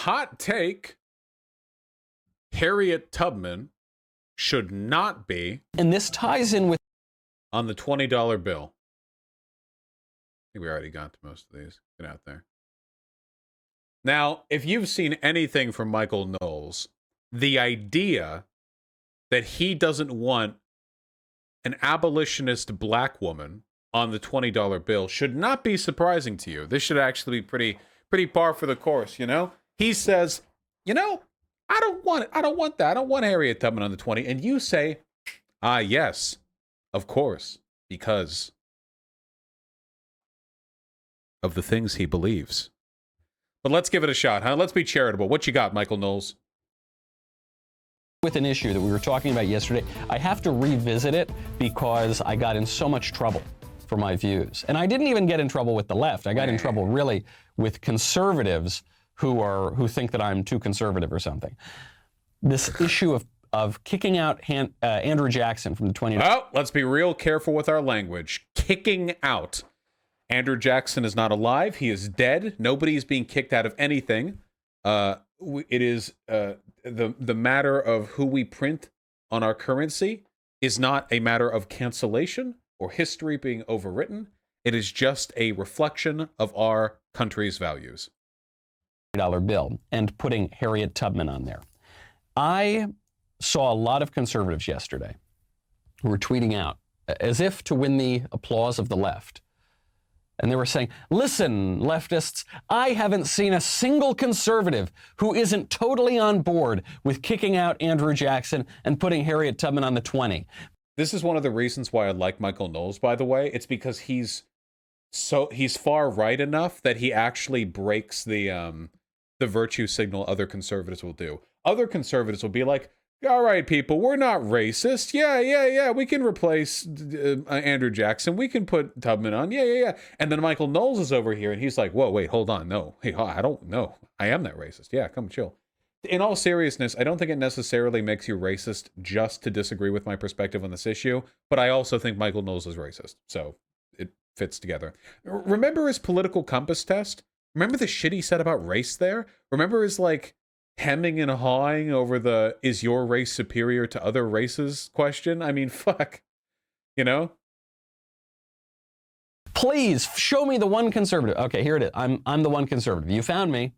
hot take, Harriet Tubman should not be. And this ties in with. On the $20 bill. I think we already got to most of these. Get out there. Now, if you've seen anything from Micheal Knowles, the idea that he doesn't want an abolitionist black woman on the $20 bill should not be surprising to you. This should actually be pretty par for the course, you know? He says, you know, I don't want it. I don't want that. I don't want Harriet Tubman on the 20. And you say, ah, yes, of course, because of the things he believes. But let's give it a shot, huh? Let's be charitable. What you got, Micheal Knowles? With an issue that we were talking about yesterday, I have to revisit it because I got in so much trouble for my views. And I didn't even get in trouble with the left. I got in trouble really with conservatives who think that I'm too conservative or something. This issue of kicking out Andrew Jackson from the 20. Oh, let's be real careful with our language. Kicking out. Andrew Jackson is not alive. He is dead. Nobody is being kicked out of anything. It is the matter of who we print on our currency is not a matter of cancellation or history being overwritten. It is just a reflection of our country's values. $20 bill and putting Harriet Tubman on there. I saw a lot of conservatives yesterday who were tweeting out as if to win the applause of the left. And they were saying, listen, leftists, I haven't seen a single conservative who isn't totally on board with kicking out Andrew Jackson and putting Harriet Tubman on the 20. This is one of the reasons why I like Micheal Knowles, by the way. It's because he's far right enough that he actually breaks the virtue signal other conservatives will do. Other conservatives will be like, all right, people, we're not racist. Yeah. We can replace Andrew Jackson. We can put Tubman on. Yeah. And then Micheal Knowles is over here, and he's like, whoa, wait, hold on. No, hey, I don't know. I am that racist. Yeah, come chill. In all seriousness, I don't think it necessarily makes you racist just to disagree with my perspective on this issue, but I also think Micheal Knowles is racist, so it fits together. Remember his political compass test? Remember the shit he said about race there? Remember his, like, hemming and hawing over the is your race superior to other races question? I mean, fuck. You know? Please show me the one conservative. Okay, here it is. I'm the one conservative. You found me.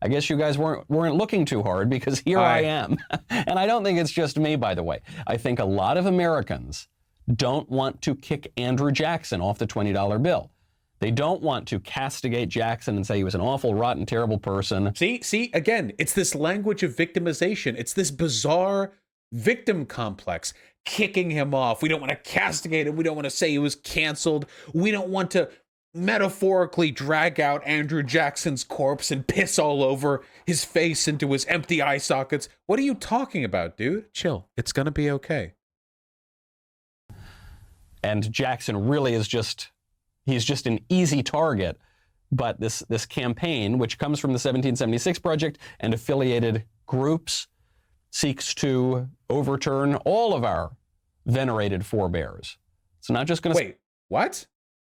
I guess you guys weren't looking too hard because here I am. And I don't think it's just me, by the way. I think a lot of Americans don't want to kick Andrew Jackson off the $20 bill. They don't want to castigate Jackson and say he was an awful, rotten, terrible person. See, again, it's this language of victimization. It's this bizarre victim complex. Kicking him off. We don't want to castigate him. We don't want to say he was canceled. We don't want to metaphorically drag out Andrew Jackson's corpse and piss all over his face into his empty eye sockets. What are you talking about, dude? Chill. It's going to be okay. And Jackson really is he's just an easy target. But this campaign, which comes from the 1776 Project and affiliated groups, seeks to overturn all of our venerated forebears. It's not just going to... Wait, what?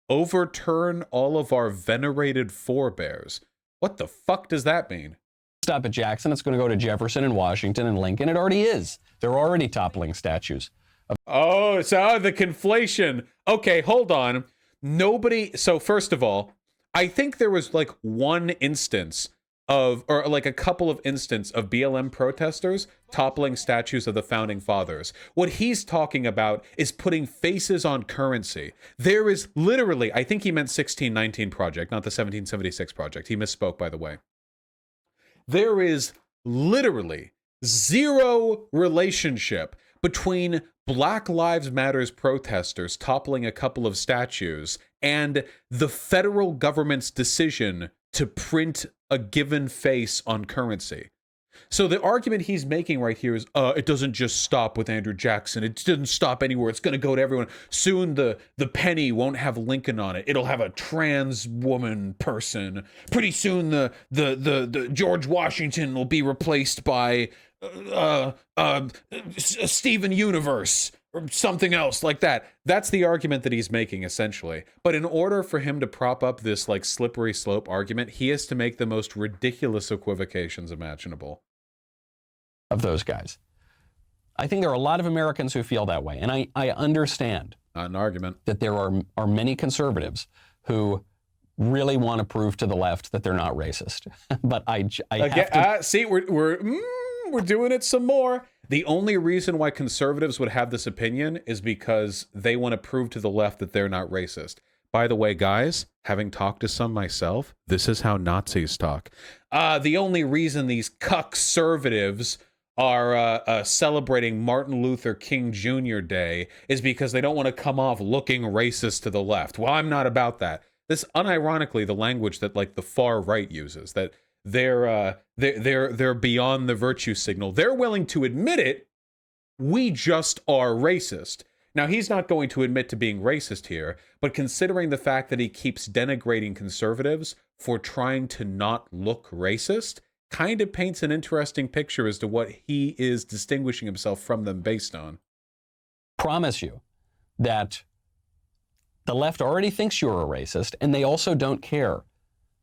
Overturn all of our venerated forebears? What the fuck does that mean? Stop at Jackson. It's going to go to Jefferson and Washington and Lincoln. It already is. They're already toppling statues. Oh, so the conflation. Okay, hold on. So first of all, I think there was like one instance or like a couple of instances of BLM protesters toppling statues of the founding fathers. What he's talking about is putting faces on currency. There is literally, I think he meant 1619 Project, not the 1776 Project. He misspoke, by the way. There is literally zero relationship between Black Lives Matter's protesters toppling a couple of statues and the federal government's decision to print a given face on currency. So the argument he's making right here is, it doesn't just stop with Andrew Jackson. It didn't stop anywhere. It's going to go to everyone. Soon the penny won't have Lincoln on it. It'll have a trans woman person. Pretty soon the George Washington will be replaced by Steven Universe. or something else like that. That's the argument that he's making, essentially. But in order for him to prop up this like slippery slope argument, he has to make the most ridiculous equivocations imaginable. Of those guys. I think there are a lot of Americans who feel that way. And I understand Not an argument. that there are many conservatives who really want to prove to the left that they're not racist. But I have to... See, we're doing it some more. The only reason why conservatives would have this opinion is because they want to prove to the left that they're not racist. By the way, guys, having talked to some myself, this is how Nazis talk. The only reason these cucservatives are celebrating Martin Luther King Jr. Day is because they don't want to come off looking racist to the left. Well, I'm not about that. This, unironically, the language that like the far right uses, that they're beyond the virtue signal. They're willing to admit it. We just are racist. Now, he's not going to admit to being racist here, but considering the fact that he keeps denigrating conservatives for trying to not look racist, kind of paints an interesting picture as to what he is distinguishing himself from them based on. Promise you that the left already thinks you're a racist, and they also don't care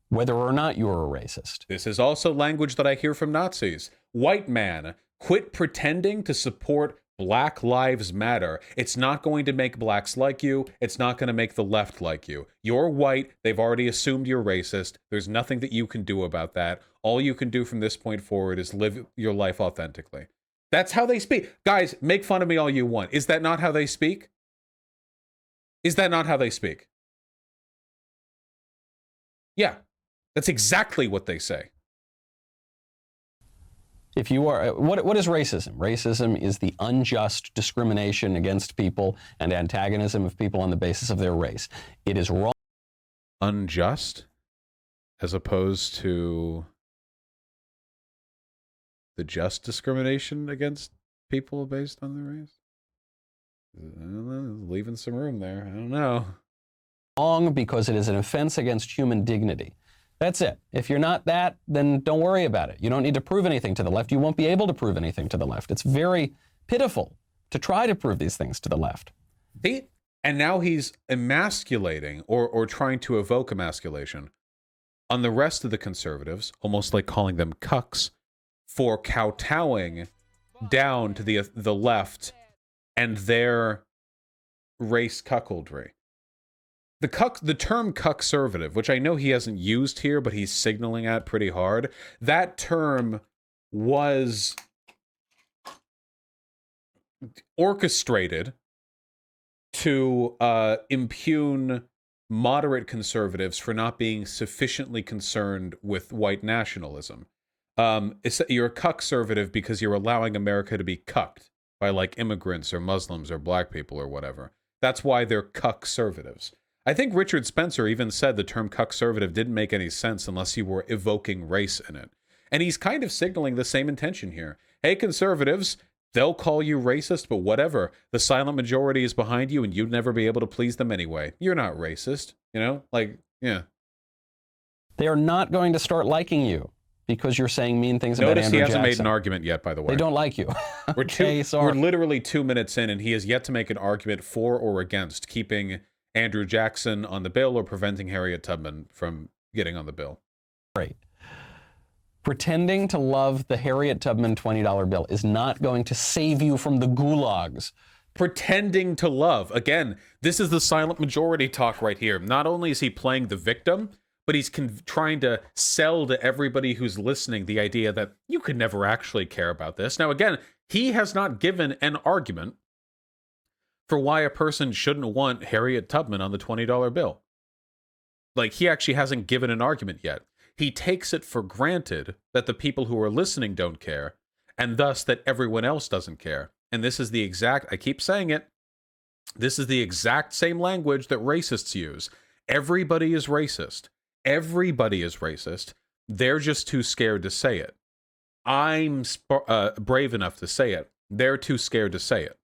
whether or not you're a racist. This is also language that I hear from Nazis. White man, quit pretending to support Black Lives Matter. It's not going to make blacks like you. It's not going to make the left like you. You're white. They've already assumed you're racist. There's nothing that you can do about that. All you can do from this point forward is live your life authentically. That's how they speak. Guys, make fun of me all you want. Is that not how they speak? Is that not how they speak? Yeah, that's exactly what they say. If you are, what is racism? Racism is the unjust discrimination against people and antagonism of people on the basis of their race. It is wrong. Unjust, as opposed to the just discrimination against people based on their race? I don't know, leaving some room there. I don't know. Wrong because it is an offense against human dignity. That's it. If you're not that, then don't worry about it. You don't need to prove anything to the left. You won't be able to prove anything to the left. It's very pitiful to try to prove these things to the left. See? And now he's emasculating or trying to evoke emasculation on the rest of the conservatives, almost like calling them cucks, for kowtowing down to the left and their race cuckoldry. The term cucservative, which I know he hasn't used here, but he's signaling at pretty hard, that term was orchestrated to impugn moderate conservatives for not being sufficiently concerned with white nationalism. You're a cucservative because you're allowing America to be cucked by like immigrants or Muslims or black people or whatever. That's why they're cucservatives. I think Richard Spencer even said the term cucservative didn't make any sense unless you were evoking race in it. And he's kind of signaling the same intention here. Hey, conservatives, they'll call you racist, but whatever. The silent majority is behind you and you'd never be able to please them anyway. You're not racist, you know? Like, yeah. They are not going to start liking you because you're saying mean things about Andrew Jackson. Notice he hasn't made an argument yet, by the way. They don't like you. We're literally 2 minutes in and he has yet to make an argument for or against keeping Andrew Jackson on the bill or preventing Harriet Tubman from getting on the bill. Great. Pretending to love the Harriet Tubman $20 bill is not going to save you from the gulags. Pretending to love. Again, this is the silent majority talk right here. Not only is he playing the victim, but he's trying to sell to everybody who's listening the idea that you could never actually care about this. Now, again, he has not given an argument for why a person shouldn't want Harriet Tubman on the $20 bill. Like, he actually hasn't given an argument yet. He takes it for granted that the people who are listening don't care, and thus that everyone else doesn't care. And this is the exact, I keep saying it, this is the exact same language that racists use. Everybody is racist. Everybody is racist. They're just too scared to say it. I'm brave enough to say it. They're too scared to say it.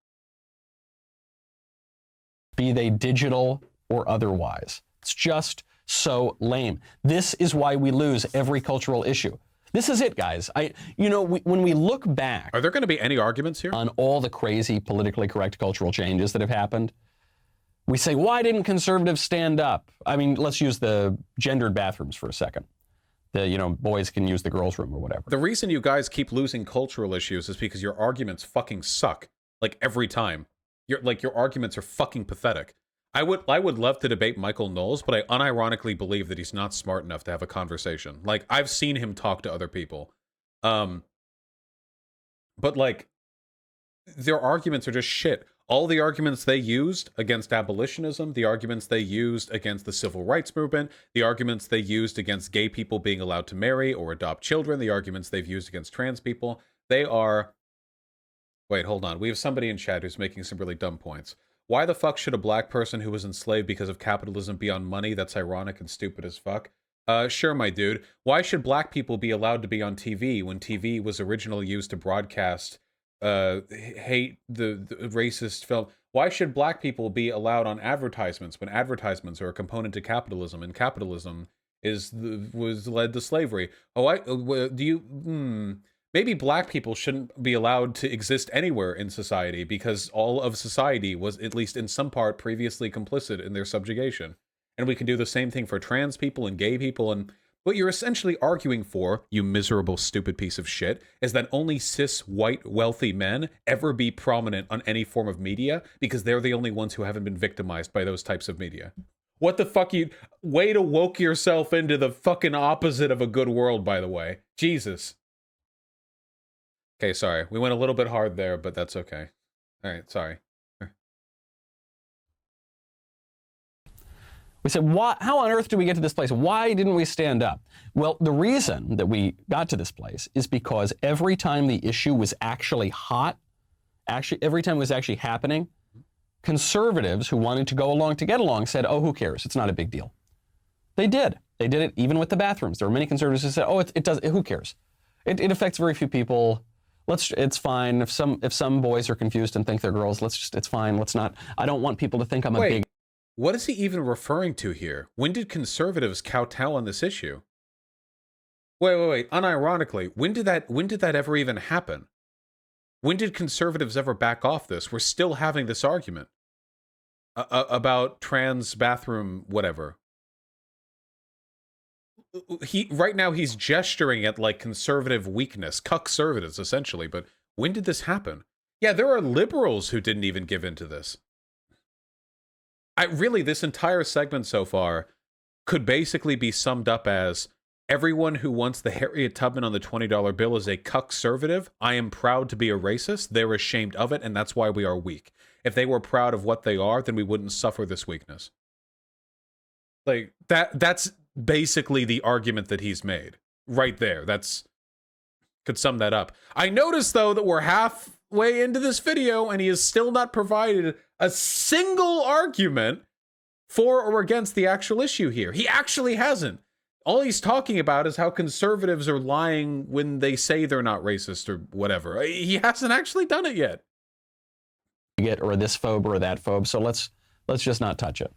Be they digital or otherwise. It's just so lame. This is why we lose every cultural issue. This is it, guys. When we look back, Are there going to be any arguments here on all the crazy politically correct cultural changes that have happened? We say, why didn't conservatives stand up? I mean, let's use the gendered bathrooms for a second. Boys can use the girls' room or whatever. The reason you guys keep losing cultural issues is because your arguments fucking suck. Like every time. Your arguments are fucking pathetic. I would love to debate Micheal Knowles, but I unironically believe that he's not smart enough to have a conversation. Like, I've seen him talk to other people. But like, their arguments are just shit. All the arguments they used against abolitionism, the arguments they used against the civil rights movement, the arguments they used against gay people being allowed to marry or adopt children, the arguments they've used against trans people, they are... Wait, hold on. We have somebody in chat who's making some really dumb points. Why the fuck should a black person who was enslaved because of capitalism be on money? That's ironic and stupid as fuck. Sure, my dude. Why should black people be allowed to be on TV when TV was originally used to broadcast hate, the racist film? Why should black people be allowed on advertisements when advertisements are a component to capitalism and capitalism was led to slavery? Maybe black people shouldn't be allowed to exist anywhere in society because all of society was, at least in some part, previously complicit in their subjugation. And we can do the same thing for trans people and gay people. And what you're essentially arguing for, you miserable, stupid piece of shit, is that only cis, white, wealthy men ever be prominent on any form of media because they're the only ones who haven't been victimized by those types of media. What the fuck you... Way to woke yourself into the fucking opposite of a good world, by the way. Jesus. Okay, sorry. We went a little bit hard there, but that's okay. All right, sorry. We said, how on earth did we get to this place? Why didn't we stand up? Well, the reason that we got to this place is because every time the issue was actually hot, every time it was actually happening, conservatives who wanted to go along to get along said, oh, who cares? It's not a big deal. They did. They did it even with the bathrooms. There were many conservatives who said, oh, it does. Who cares? It affects very few people. It's fine. If some boys are confused and think they're girls, it's fine. Let's not. I don't want people to think I'm a big... What is he even referring to here? When did conservatives kowtow on this issue? Wait. Unironically, when did that ever even happen? When did conservatives ever back off this? We're still having this argument about trans bathroom, whatever. Right now he's gesturing at like conservative weakness, cucservatives essentially, but when did this happen? Yeah, there are liberals who didn't even give in to this. This entire segment so far could basically be summed up as everyone who wants the Harriet Tubman on the $20 bill is a cucservative. I am proud to be a racist. They're ashamed of it, and that's why we are weak. If they were proud of what they are, then we wouldn't suffer this weakness. Like, that's basically the argument that he's made. Right there. Could sum that up. I noticed, though, that we're halfway into this video, and he has still not provided a single argument for or against the actual issue here. He actually hasn't. All he's talking about is how conservatives are lying when they say they're not racist or whatever. He hasn't actually done it yet. Or this phobe or that phobe, so let's just not touch it.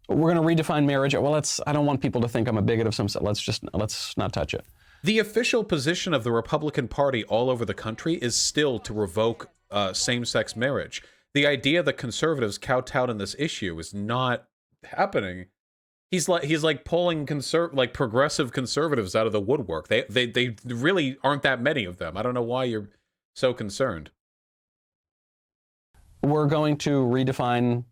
We're going to redefine marriage. Well, I don't want people to think I'm a bigot of some sort. Let's not touch it. The official position of the Republican Party all over the country is still to revoke same-sex marriage. The idea that conservatives kowtowed in this issue is not happening. He's like pulling progressive conservatives out of the woodwork. They really aren't that many of them. I don't know why you're so concerned. We're going to redefine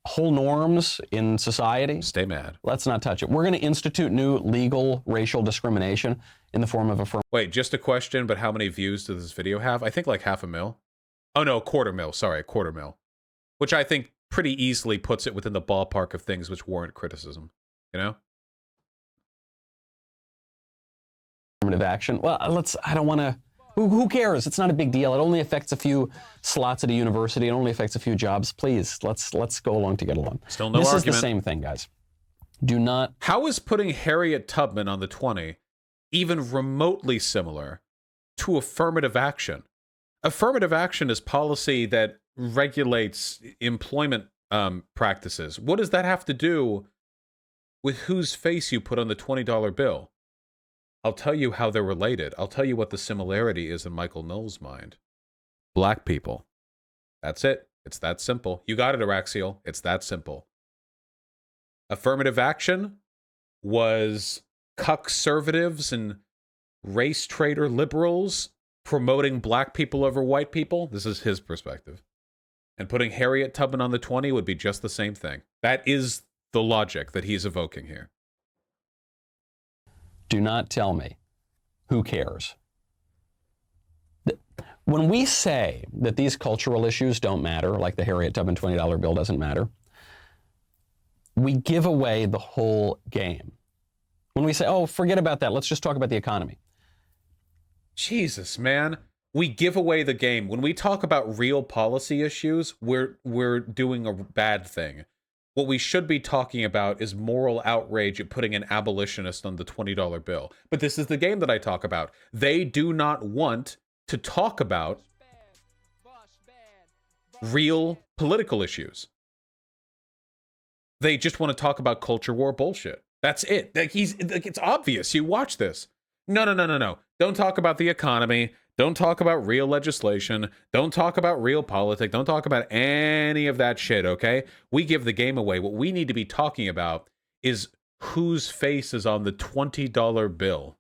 whole norms in society. Stay mad. Let's not touch it. We're going to institute new legal racial discrimination in the form of affirmative. Wait, just a question, but how many views does this video have? I think like 500,000. Oh no, 250,000. Sorry, 250,000. Which I think pretty easily puts it within the ballpark of things which warrant criticism. You know? Affirmative action. Well, I don't want to... Who cares? It's not a big deal. It only affects a few slots at a university. It only affects a few jobs. Please, let's go along to get along. Still no argument. This is the same thing, guys. Do not... How is putting Harriet Tubman on the 20 even remotely similar to affirmative action? Affirmative action is policy that regulates employment practices. What does that have to do with whose face you put on the $20 bill? I'll tell you how they're related. I'll tell you what the similarity is in Michael Knowles' mind. Black people. That's it. It's that simple. You got it, Araxiel. It's that simple. Affirmative action was Cucservatives and race traitor liberals promoting black people over white people. This is his perspective. And putting Harriet Tubman on the 20 would be just the same thing. That is the logic that he's evoking here. Do not tell me who cares. When we say that these cultural issues don't matter, like the Harriet Tubman $20 bill doesn't matter, we give away the whole game. When we say, oh, forget about that, let's just talk about the economy. Jesus, man. We give away the game. When we talk about real policy issues, we're doing a bad thing. What we should be talking about is moral outrage at putting an abolitionist on the $20 bill. But this is the game that I talk about. They do not want to talk about real political issues. They just want to talk about culture war bullshit. That's it. It's obvious. You watch this. No. Don't talk about the economy. Don't talk about real legislation. Don't talk about real politics. Don't talk about any of that shit, okay? We give the game away. What we need to be talking about is whose face is on the $20 bill.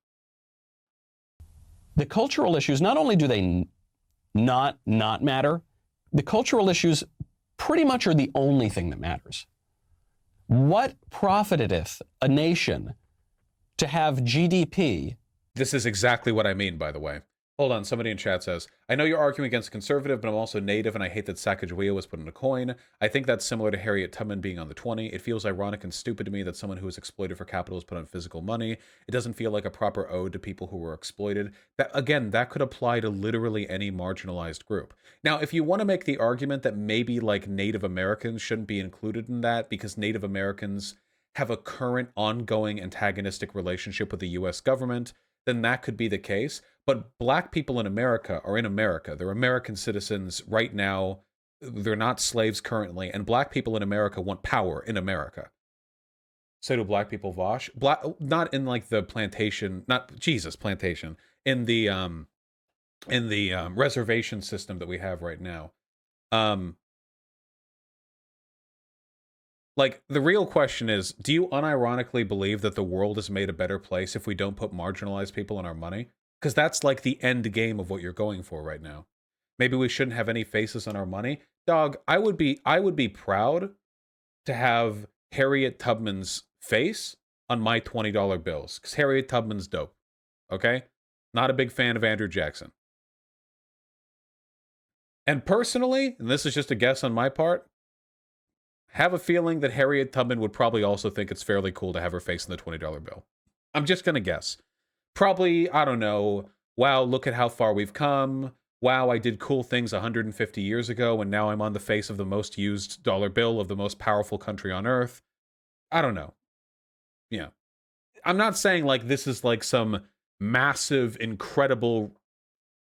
The cultural issues, not only do they not matter, the cultural issues pretty much are the only thing that matters. What profiteth a nation to have GDP? This is exactly what I mean, by the way. Hold on, somebody in chat says, I know you're arguing against conservative, but I'm also native, and I hate that Sacagawea was put on a coin. I think that's similar to Harriet Tubman being on the 20. It feels ironic and stupid to me that someone who is exploited for capital is put on physical money. It doesn't feel like a proper ode to people who were exploited. That could apply to literally any marginalized group. Now, if you want to make the argument that maybe like Native Americans shouldn't be included in that because Native Americans have a current ongoing antagonistic relationship with the U.S. government, then that could be the case. But black people in America are in America. They're American citizens right now. They're not slaves currently. And black people in America want power in America. So do black people vosh? Not in like the plantation, plantation. In the reservation system that we have right now. Like, the real question is, do you unironically believe that the world is made a better place if we don't put marginalized people in our money? Because that's like the end game of what you're going for right now. Maybe we shouldn't have any faces on our money. Dog, I would be proud to have Harriet Tubman's face on my $20 bills. Because Harriet Tubman's dope. Okay? Not a big fan of Andrew Jackson. And personally, and this is just a guess on my part, have a feeling that Harriet Tubman would probably also think it's fairly cool to have her face in the $20 bill. I'm just going to guess. Probably, I don't know, wow, look at how far we've come. Wow, I did cool things 150 years ago, and now I'm on the face of the most used dollar bill of the most powerful country on earth. I don't know. Yeah. I'm not saying like this is like some massive, incredible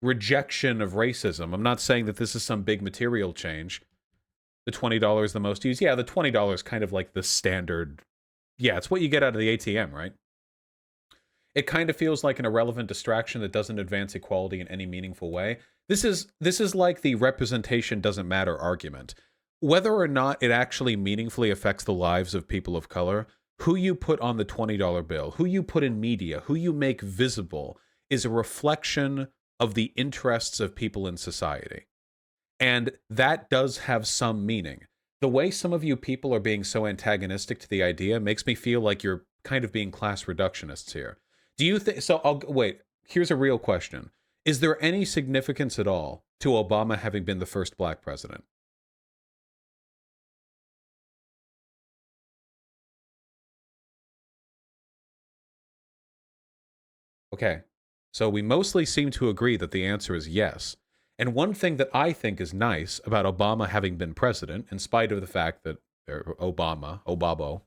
rejection of racism. I'm not saying that this is some big material change. The $20 the most used. Yeah, the $20 kind of like the standard. Yeah, it's what you get out of the ATM, right? It kind of feels like an irrelevant distraction that doesn't advance equality in any meaningful way. This is like the representation doesn't matter argument. Whether or not it actually meaningfully affects the lives of people of color, who you put on the $20 bill, who you put in media, who you make visible is a reflection of the interests of people in society. And that does have some meaning. The way some of you people are being so antagonistic to the idea makes me feel like you're kind of being class reductionists here. Do you think so? Wait, here's a real question. Is there any significance at all to Obama having been the first black president? Okay, so we mostly seem to agree that the answer is yes. And one thing that I think is nice about Obama having been president, in spite of the fact that Obabo,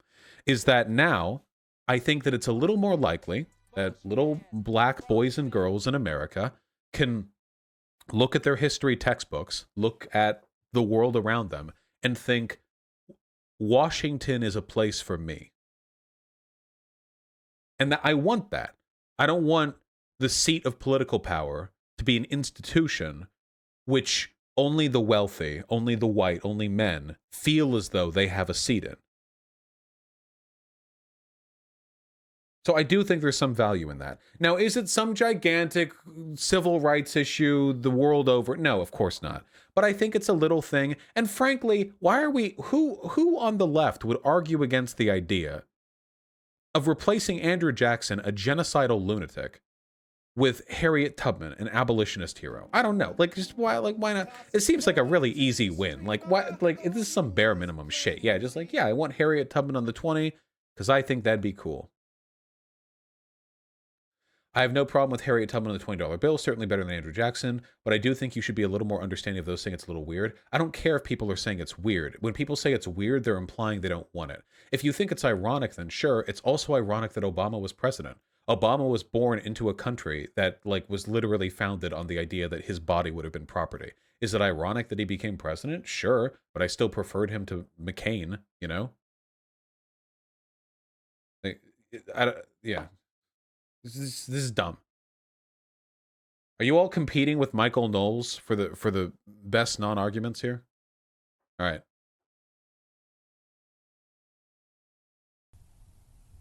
is that now I think that it's a little more likely that little black boys and girls in America can look at their history textbooks, look at the world around them, and think, Washington is a place for me. And I want that. I don't want the seat of political power to be an institution which only the wealthy, only the white, only men feel as though they have a seat in. So I do think there's some value in that. Now, is it some gigantic civil rights issue the world over? No, of course not. But I think it's a little thing. And frankly, why are we, who on the left would argue against the idea of replacing Andrew Jackson, a genocidal lunatic, with Harriet Tubman, an abolitionist hero? I don't know. Like, just why? Like, why not? It seems like a really easy win. Like, why? Like, this is some bare minimum shit. Yeah, just like, yeah, I want Harriet Tubman on the 20 because I think that'd be cool. I have no problem with Harriet Tubman on the $20 bill, certainly better than Andrew Jackson, but I do think you should be a little more understanding of those saying it's a little weird. I don't care if people are saying it's weird. When people say it's weird, they're implying they don't want it. If you think it's ironic, then sure, it's also ironic that Obama was president. Obama was born into a country that, like, was literally founded on the idea that his body would have been property. Is it ironic that he became president? Sure, but I still preferred him to McCain, you know? Like, yeah. This is dumb. Are you all competing with Micheal Knowles for the best non-arguments here? All right.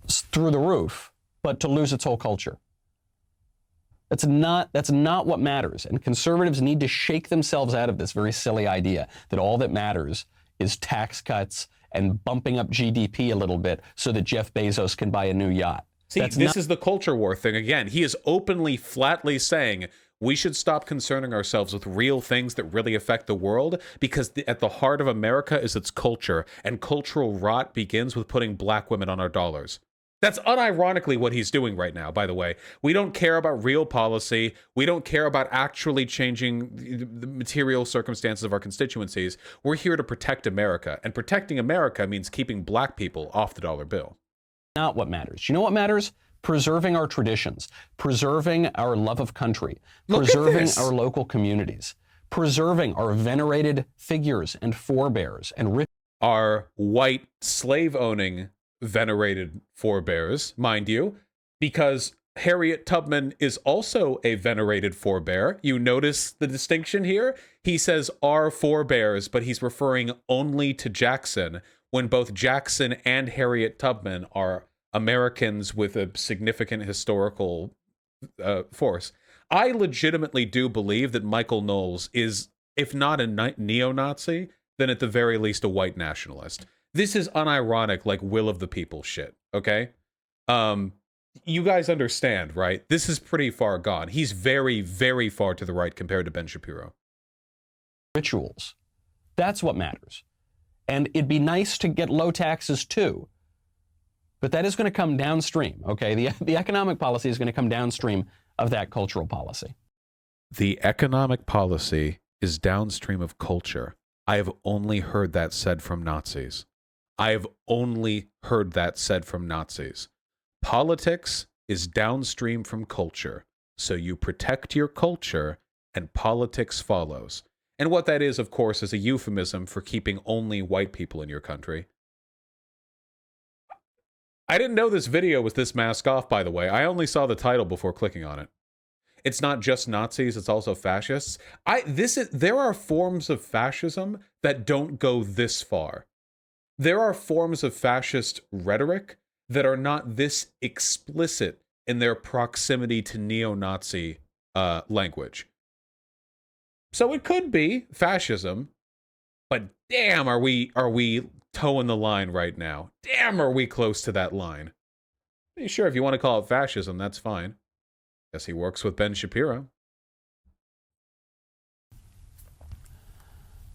It's through the roof, but to lose its whole culture. That's not what matters. And conservatives need to shake themselves out of this very silly idea that all that matters is tax cuts and bumping up GDP a little bit so that Jeff Bezos can buy a new yacht. See, this is the culture war thing again. He is openly, flatly saying we should stop concerning ourselves with real things that really affect the world because at the heart of America is its culture, and cultural rot begins with putting black women on our dollars. That's unironically what he's doing right now, by the way. We don't care about real policy. We don't care about actually changing the material circumstances of our constituencies. We're here to protect America, and protecting America means keeping black people off the dollar bill. Not what matters. You know what matters? Preserving our traditions, preserving our love of country, preserving our local communities, preserving our venerated figures and forebears and our white slave-owning venerated forebears, mind you, because Harriet Tubman is also a venerated forebear. You notice the distinction here? He says our forebears, but he's referring only to Jackson, when both Jackson and Harriet Tubman are Americans with a significant historical force. I legitimately do believe that Micheal Knowles is, if not a neo-Nazi, then at the very least a white nationalist. This is unironic, like will of the people shit, okay? You guys understand, right? This is pretty far gone. He's very, very far to the right compared to Ben Shapiro. Rituals. That's what matters. And it'd be nice to get low taxes too. But that is going to come downstream, okay? The economic policy is going to come downstream of that cultural policy. The economic policy is downstream of culture. I have only heard that said from Nazis. I have only heard that said from Nazis. Politics is downstream from culture. So you protect your culture and politics follows. And what that is, of course, is a euphemism for keeping only white people in your country. I didn't know this video was this mask off, by the way. I only saw the title before clicking on it. It's not just Nazis, it's also fascists. There are forms of fascism that don't go this far. There are forms of fascist rhetoric that are not this explicit in their proximity to neo-Nazi language. So it could be fascism, but damn, are we towing the line right now? Damn, are we close to that line? Sure, if you want to call it fascism, that's fine. Guess he works with Ben Shapiro.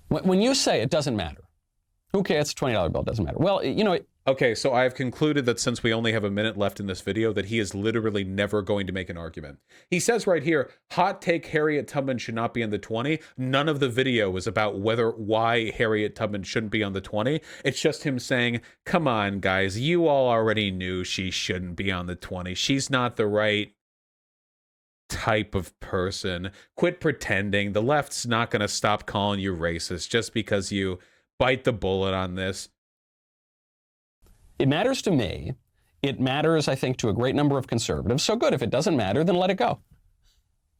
When you say it doesn't matter, who cares? It's a $20 bill, doesn't matter. Well, you know... Okay, so I have concluded that since we only have a minute left in this video, that he is literally never going to make an argument. He says right here, hot take Harriet Tubman should not be on the 20. None of the video is about why Harriet Tubman shouldn't be on the 20. It's just him saying, come on, guys, you all already knew she shouldn't be on the 20. She's not the right type of person. Quit pretending. The left's not going to stop calling you racist just because you bite the bullet on this. It matters to me It matters, I think, to a great number of conservatives. So good. If it doesn't matter, then let it go.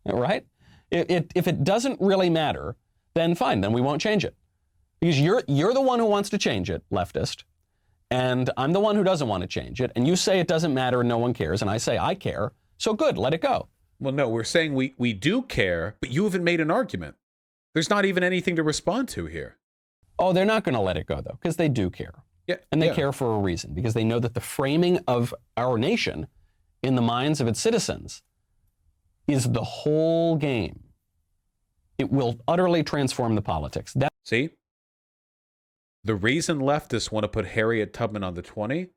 Right? If it doesn't really matter, then fine. Then we won't change it. Because you're the one who wants to change it, leftist. And I'm the one who doesn't want to change it. And you say it doesn't matter and no one cares. And I say I care. So good. Let it go. Well, no, we're saying we do care, but you haven't made an argument. There's not even anything to respond to here. Oh, they're not going to let it go, though, because they do care. Yeah, and they care for a reason, because they know that the framing of our nation in the minds of its citizens is the whole game. It will utterly transform the politics. See? The reason leftists want to put Harriet Tubman on the 20,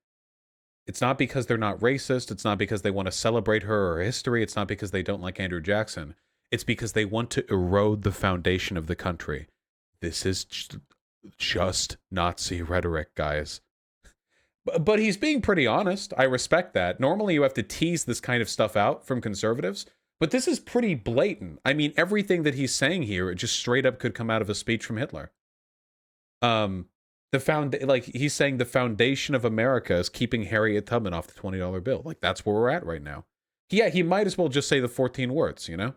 it's not because they're not racist. It's not because they want to celebrate her or history. It's not because they don't like Andrew Jackson. It's because they want to erode the foundation of the country. This is just Nazi rhetoric, guys. But he's being pretty honest. I respect that. Normally you have to tease this kind of stuff out from conservatives, but this is pretty blatant. I mean, everything that he's saying here, it just straight up could come out of a speech from Hitler. He's saying the foundation of America is keeping Harriet Tubman off the $20 bill. Like, that's where we're at right now. Yeah, he might as well just say the 14 words, you know?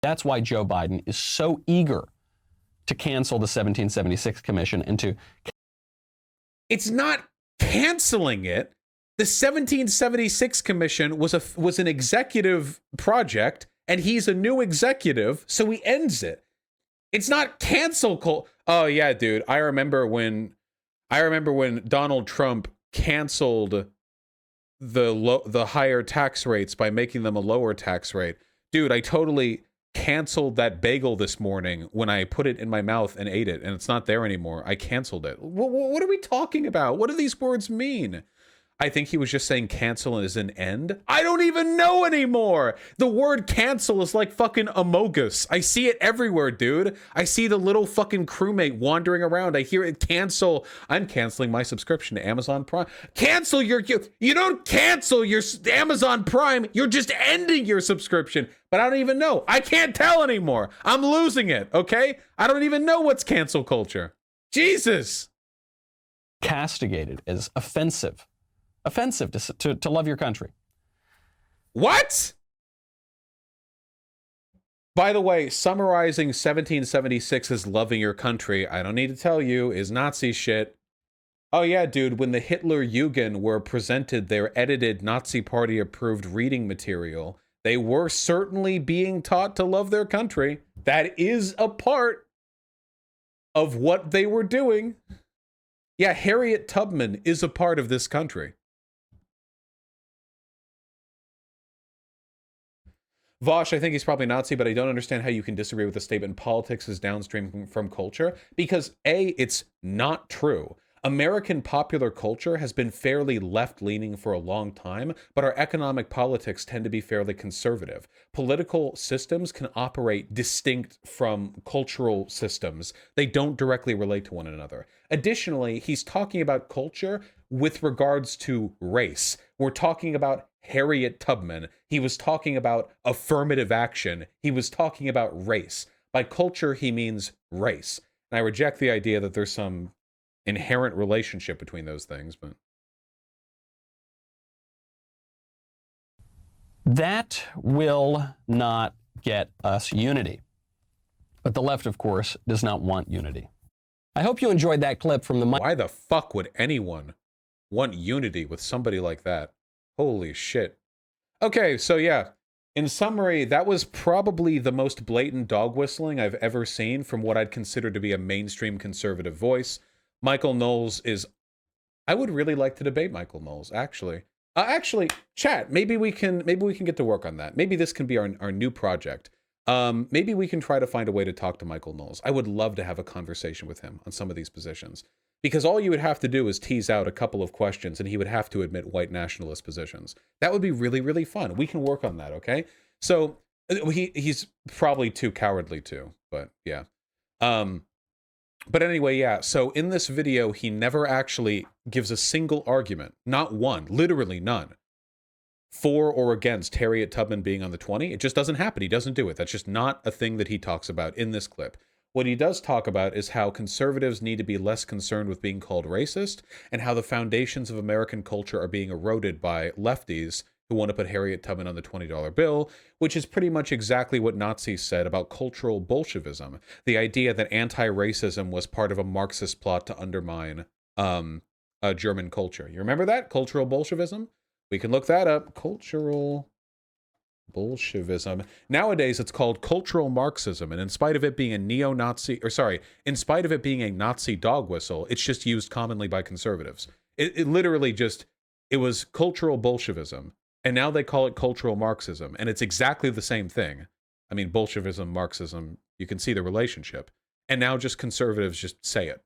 That's why Joe Biden is so eager to cancel the 1776 commission and to... It's not canceling it. The 1776 commission was an executive project, and he's a new executive, so he ends it. It's not cancel. Oh yeah, dude. I remember when Donald Trump canceled the higher tax rates by making them a lower tax rate. Dude, I totally canceled that bagel this morning when I put it in my mouth and ate it, and it's not there anymore. I canceled it. What are we talking about? What do these words mean? I think he was just saying cancel as an end. I don't even know anymore. The word cancel is like fucking Amogus. I see it everywhere, dude. I see the little fucking crewmate wandering around. I hear it cancel. I'm canceling my subscription to Amazon Prime. Cancel you don't cancel your Amazon Prime. You're just ending your subscription. But I don't even know. I can't tell anymore. I'm losing it, okay? I don't even know what's cancel culture. Jesus. Castigated as offensive. Offensive to love your country. What? By the way, summarizing 1776 as loving your country, I don't need to tell you, is Nazi shit. Oh yeah, dude, when the Hitler Jugend were presented their edited Nazi Party approved reading material, they were certainly being taught to love their country. That is a part of what they were doing. Yeah, Harriet Tubman is a part of this country. Vosh, I think he's probably Nazi, but I don't understand how you can disagree with the statement politics is downstream from culture, because A, it's not true. American popular culture has been fairly left-leaning for a long time, but our economic politics tend to be fairly conservative. Political systems can operate distinct from cultural systems. They don't directly relate to one another. Additionally, he's talking about culture with regards to race. We're talking about Harriet Tubman. He was talking about affirmative action. He was talking about race. By culture, he means race. And I reject the idea that there's some inherent relationship between those things, but... That will not get us unity. But the left, of course, does not want unity. I hope you enjoyed that clip from the... Why the fuck would anyone want unity with somebody like that? Holy shit. Okay, so yeah, in summary, that was probably the most blatant dog whistling I've ever seen from what I'd consider to be a mainstream conservative voice. Michael Knowles is... I would really like to debate Michael Knowles, actually. Actually, chat, maybe we can get to work on that. Maybe this can be our new project. Maybe we can try to find a way to talk to Michael Knowles. I would love to have a conversation with him on some of these positions. Because all you would have to do is tease out a couple of questions and he would have to admit white nationalist positions. That would be really, really fun. We can work on that, okay? So he's probably too cowardly too, but yeah. But anyway, yeah, so in this video, he never actually gives a single argument, not one, literally none, for or against Harriet Tubman being on the 20. It just doesn't happen. He doesn't do it. That's just not a thing that he talks about in this clip. What he does talk about is how conservatives need to be less concerned with being called racist, and how the foundations of American culture are being eroded by lefties who want to put Harriet Tubman on the $20 bill, which is pretty much exactly what Nazis said about cultural Bolshevism. The idea that anti-racism was part of a Marxist plot to undermine German culture. You remember that? Cultural Bolshevism? We can look that up. Cultural Bolshevism. Nowadays, it's called cultural Marxism, and in spite of it being a neo-Nazi, in spite of it being a Nazi dog whistle, it's just used commonly by conservatives. It literally just, it was cultural Bolshevism, and now they call it cultural Marxism, and it's exactly the same thing. I mean, Bolshevism, Marxism, you can see the relationship. And now just conservatives just say it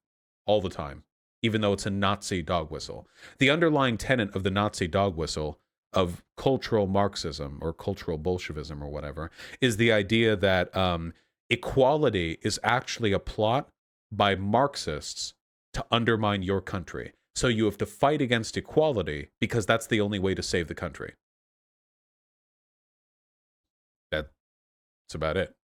all the time, even though it's a Nazi dog whistle. The underlying tenet of the Nazi dog whistle of cultural Marxism or cultural Bolshevism or whatever is the idea that equality is actually a plot by Marxists to undermine your country. So you have to fight against equality because that's the only way to save the country. That's about it.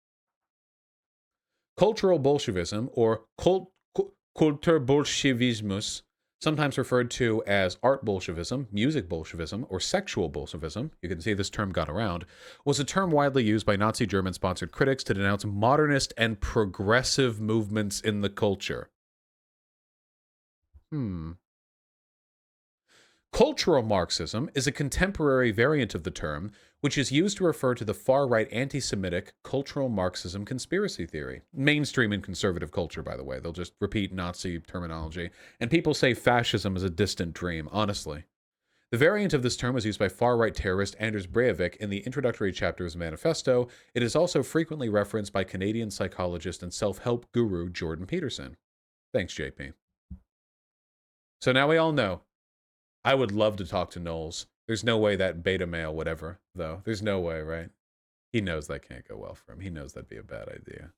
Cultural Bolshevism, or Kulturbolshevismus, sometimes referred to as art Bolshevism, music Bolshevism, or sexual Bolshevism, you can see this term got around, was a term widely used by Nazi German-sponsored critics to denounce modernist and progressive movements in the culture. Cultural Marxism is a contemporary variant of the term, which is used to refer to the far-right anti-Semitic cultural Marxism conspiracy theory. Mainstream in conservative culture, by the way. They'll just repeat Nazi terminology. And people say fascism is a distant dream, honestly. The variant of this term was used by far-right terrorist Anders Breivik in the introductory chapter of his manifesto. It is also frequently referenced by Canadian psychologist and self-help guru Jordan Peterson. Thanks, JP. So now we all know. I would love to talk to Knowles. There's no way that beta male would ever, though. There's no way, right? He knows that can't go well for him. He knows that'd be a bad idea.